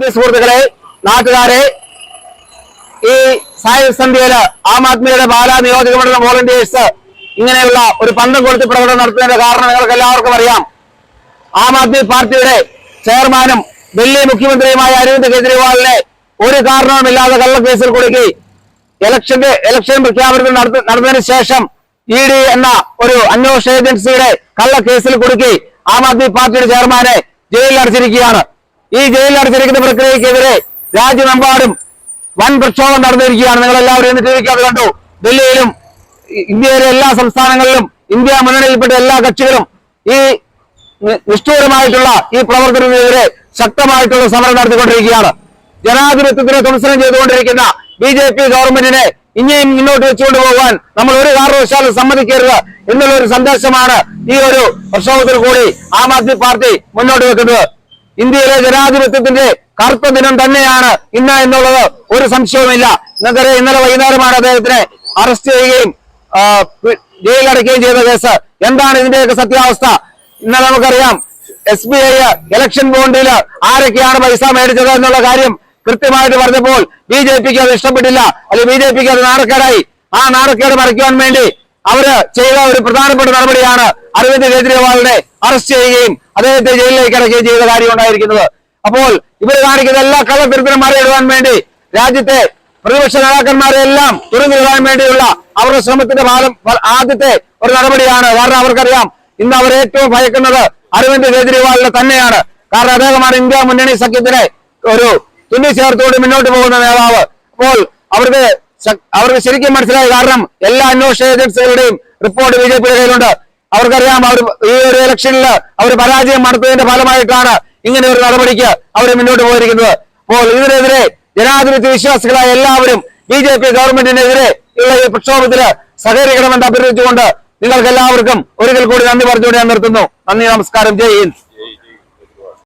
സുഹൃത്തുക്കളെ, നാട്ടുകാരെ, ഈ സായുധ സന്ധ്യയില് ആം ആദ്മിയുടെ പാലാ നിയോജകമണ്ഡലം വോളണ്ടിയേഴ്സ് ഇങ്ങനെയുള്ള ഒരു പന്തം കൊളുത്തി പ്രകടനം നടത്തുന്നതിന്റെ കാരണം നിങ്ങൾക്ക് എല്ലാവർക്കും അറിയാം. ആം ആദ്മി പാർട്ടിയുടെ ചെയർമാനും ഡൽഹി മുഖ്യമന്ത്രിയുമായ അരവിന്ദ് കെജ്രിവാളിനെ ഒരു കാരണവുമില്ലാതെ കള്ളക്കേസിൽ കുടുക്കി ഇലക്ഷൻ പ്രഖ്യാപനം നടന്നതിന് ശേഷം ED എന്ന ഒരു അന്വേഷണ ഏജൻസിയുടെ കള്ളക്കേസിൽ കുടുക്കി ആം ആദ്മി പാർട്ടിയുടെ ചെയർമാനെ ജയിലിൽ അടച്ചിരിക്കുകയാണ്. ഈ ജയിലിൽ അടച്ചിരിക്കുന്ന പ്രക്രിയക്കെതിരെ രാജ്യമെമ്പാടും വൻ പ്രക്ഷോഭം നടന്നിരിക്കുകയാണ്. നിങ്ങൾ എല്ലാവരും ഇന്ന് ടിവിക്കകത്ത് കണ്ടു. ഡൽഹിയിലും ഇന്ത്യയിലെ എല്ലാ സംസ്ഥാനങ്ങളിലും ഇന്ത്യ മുന്നണിയിൽപ്പെട്ട എല്ലാ കക്ഷികളും ഈ നിഷ്ഠൂരമായിട്ടുള്ള ഈ പ്രവർത്തനത്തിനെതിരെ ശക്തമായിട്ടുള്ള സമരം നടത്തിക്കൊണ്ടിരിക്കുകയാണ്. ജനാധിപത്യത്തിന് ധ്വംസനം ചെയ്തുകൊണ്ടിരിക്കുന്ന BJP ഗവൺമെന്റിനെ ഇനിയും മുന്നോട്ട് വെച്ചുകൊണ്ട് പോകാൻ നമ്മൾ ഒരു കാരണവശാലും സമ്മതിക്കരുത് എന്നുള്ള ഒരു സന്ദേശമാണ് ഈ ഒരു പ്രക്ഷോഭത്തിൽ കൂടി ആം ആദ്മി പാർട്ടി മുന്നോട്ട് വെക്കുന്നത്. ഇന്ത്യയിലെ ജനാധിപത്യത്തിന്റെ കറുത്ത ദിനം തന്നെയാണ് ഇന്ന് എന്നുള്ളത് ഒരു സംശയവുമില്ല. ഇന്നലെ വൈകുന്നേരമാണ് അദ്ദേഹത്തിനെ അറസ്റ്റ് ചെയ്യുകയും ജയിലിലടയ്ക്കുകയും ചെയ്ത കേസ്. എന്താണ് ഇതിന്റെയൊക്കെ സത്യാവസ്ഥ? ഇന്നലെ നമുക്കറിയാം, SBI ഇലക്ഷൻ ബോണ്ടിൽ ആരൊക്കെയാണ് പൈസ മേടിച്ചത് എന്നുള്ള കാര്യം കൃത്യമായിട്ട് പറഞ്ഞപ്പോൾ BJPക്ക് അത് ഇഷ്ടപ്പെട്ടില്ല, അല്ലെങ്കിൽ BJPക്ക് അത് നാണക്കേടായി. ആ നാണക്കേട് മറയ്ക്കുവാൻ വേണ്ടി അവര് ചെയ്ത ഒരു പ്രധാനപ്പെട്ട നടപടിയാണ് അരവിന്ദ് കെജ്രിവാളിനെ അറസ്റ്റ് ചെയ്യുകയും അദ്ദേഹത്തെ ജയിലിലേക്ക് അടയ്ക്കുകയും ചെയ്ത കാര്യം ഉണ്ടായിരിക്കുന്നത്. അപ്പോൾ ഇവർ കാണിക്കുന്ന എല്ലാ കള്ളത്തരത്തിനും മറികടക്കാൻ വേണ്ടി രാജ്യത്തെ പ്രതിപക്ഷ നേതാക്കന്മാരെ എല്ലാം തുറന്നിടാൻ വേണ്ടിയുള്ള അവരുടെ ശ്രമത്തിന്റെ ആദ്യത്തെ ഒരു നടപടിയാണ്. കാരണം അവർക്കറിയാം, ഇന്ന് അവർ ഏറ്റവും ഭയക്കുന്നത് അരവിന്ദ് കെജ്രിവാളിനെ തന്നെയാണ്. കാരണം അദ്ദേഹമാണ് ഇന്ത്യ മുന്നണി സഖ്യത്തിനെ ഒരു തുന്നി ചേർത്തോട് മുന്നോട്ട് പോകുന്ന നേതാവ്. അപ്പോൾ അവർക്ക് ശരിക്കും മനസ്സിലായി. കാരണം എല്ലാ അന്വേഷണ ഏജൻസികളുടെയും റിപ്പോർട്ട് BJPയുടെ കയ്യിലുണ്ട്. അവർക്കറിയാം, അവർ ഈ ഒരു ഇലക്ഷനിൽ അവർ പരാജയം നടത്തുന്നതിന്റെ ഫലമായിട്ടാണ് ഇങ്ങനെ ഒരു നടപടിക്ക് അവർ മുന്നോട്ട് പോയിരിക്കുന്നത്. അപ്പോൾ ഇതിനെതിരെ ജനാധിപത്യ വിശ്വാസികളായ എല്ലാവരും BJP ഗവൺമെന്റിനെതിരെ ഉള്ള ഈ പ്രക്ഷോഭത്തിന് സഹകരിക്കണമെന്ന് അഭ്യർത്ഥിച്ചുകൊണ്ട് നിങ്ങൾക്ക് എല്ലാവർക്കും ഒരിക്കൽ കൂടി നന്ദി പറഞ്ഞുകൊണ്ട് ഞാൻ നിർത്തുന്നു. നന്ദി, നമസ്കാരം, ജയ് ഹിന്ദ്.